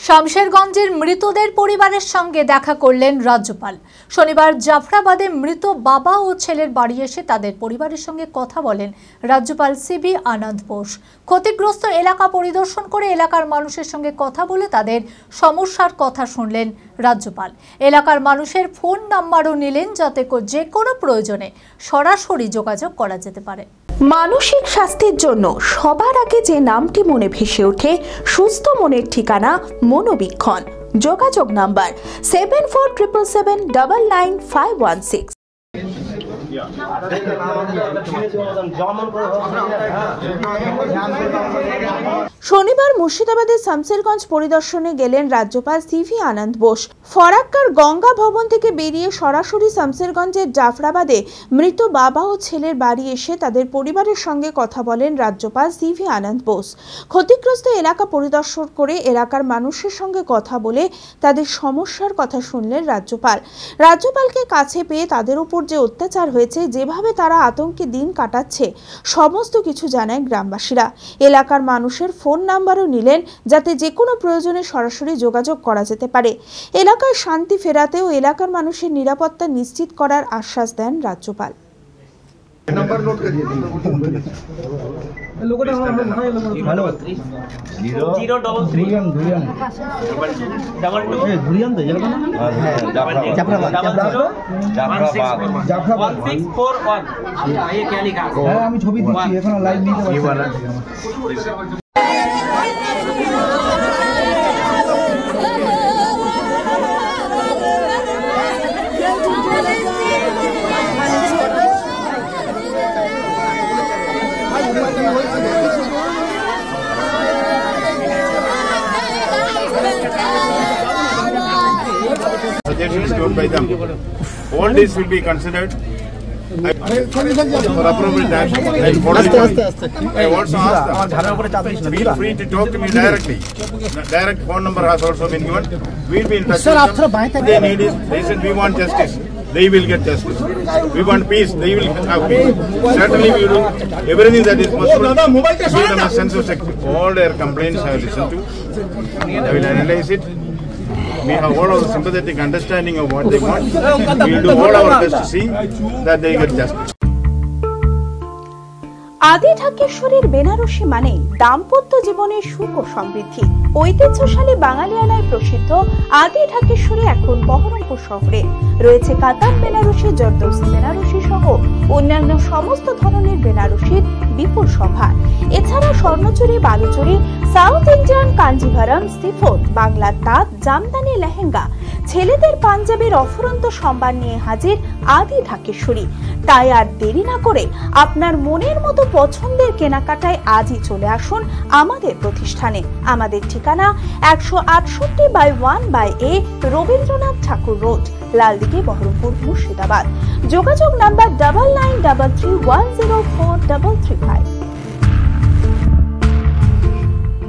শামশেরগঞ্জের মৃতদের পরিবারের সঙ্গে দেখা করলেন রাজ্যপাল। শনিবার জাফরাবাদে মৃত বাবা ও ছেলের বাড়ি এসে তাদের পরিবারের সঙ্গে কথা বলেন রাজ্যপাল সিভি আনন্দ বোস। ক্ষতিগ্রস্ত এলাকা পরিদর্শন করে এলাকার মানুষের সঙ্গে কথা বলে তাদের সমস্যার কথা শুনলেন রাজ্যপাল। এলাকার মানুষের ফোন নাম্বারও নিলেন যাতে যে কোনো প্রয়োজনে সরাসরি যোগাযোগ করা যেতে পারে। মানসিক স্বাস্থ্যের জন্য সবার আগে যে নামটি মনে ভেসে ওঠে সুস্থ মনের ঠিকানা মনোবীক্ষণ। যোগাযোগ নাম্বার 7477799516। শনিবার মুর্শিদাবাদের শামশেরগঞ্জ পরিদর্শনে গেলেন রাজ্যপাল সিভি আনন্দ বোস। ফরাক্কার গঙ্গা ভবন থেকে বেরিয়ে সরাসরি শামশেরগঞ্জের জাফরাবাদে মৃত বাবা ও ছেলের বাড়ি এসে তাদের পরিবারের সঙ্গে কথা বলেন রাজ্যপাল সিভি আনন্দ বোস। ক্ষতিগ্রস্ত এলাকা পরিদর্শন করে এলাকার মানুষের সঙ্গে কথা বলে তাদের সমস্যার কথা শুনলেন রাজ্যপাল। রাজ্যপালকে কাছে পেয়ে তাদের উপর যে অত্যাচার হয়েছে, যেভাবে তারা আতঙ্কে দিন কাটাচ্ছে, সমস্ত কিছু জানায় গ্রামবাসীরা। এলাকার মানুষের ফোন নাম্বারও নিলেন যাতে যে কোনো প্রয়োজনে সরাসরি যোগাযোগ করা যেতে পারে। এলাকায় শান্তি ফেরাতে ও এলাকার মানুষের নিরাপত্তা নিশ্চিত করার আশ্বাস দেন রাজ্যপাল। नंबर नोट करिए। लोगों ने हेलो 033 धुरियन तो जगह ना जाफराबाद 1641 ये क्या लिखा है? আমি ছবি দিচ্ছি, এখন লাইভ নিতে পারছি। Suggestions given by them. All this will be considered for appropriate action. I also ask them. Feel free to talk to me directly. Direct phone number has also been given. We'll be in touch with them. They need is, they said we want justice. They will get justice. We want peace. They will have peace. Certainly we will do everything that is possible. Give them a sense of security. All their complaints I have listened to. I will analyze it. We have all of the sympathetic understanding of what they want. We will do all our best to see that they get justice. আদি ঢাকেশ্বরীর বেনারসি মানে দাম্পত্য জীবনের সুখ ও সমৃদ্ধি। ঐতিহ্যশালী বাঙালিয়ানায় প্রসিদ্ধ আদি ঢাকেশ্বরী এখন বহরমপুর শহরে রয়েছে। কাতার বেনারসি, জরদৌসি বেনারসি সহ অন্যান্য সমস্ত ধরনের বেনারসির বিপুল সম্ভার। এছাড়া Swarnachuri, Baluchari, south Indian Kanjivaram, chiffon, বাংলার তাঁত, জামদানি, লেহেঙ্গা, ছেলেদের পাঞ্জাবের অফুরন্ত সম্ভার নিয়ে হাজির আদি ঢাকেশ্বরী। তাই আর দেরি না করে আপনার মনের মতো পছন্দের কেনাকাটায় আজই চলে আসুন আমাদের প্রতিষ্ঠানে। আমাদের ঠিকানা 168/1/A রবীন্দ্রনাথ ঠাকুর রোড, লালদিঘি, বহরমপুর, মুর্শিদাবাদ। যোগাযোগ নাম্বার 9933104335।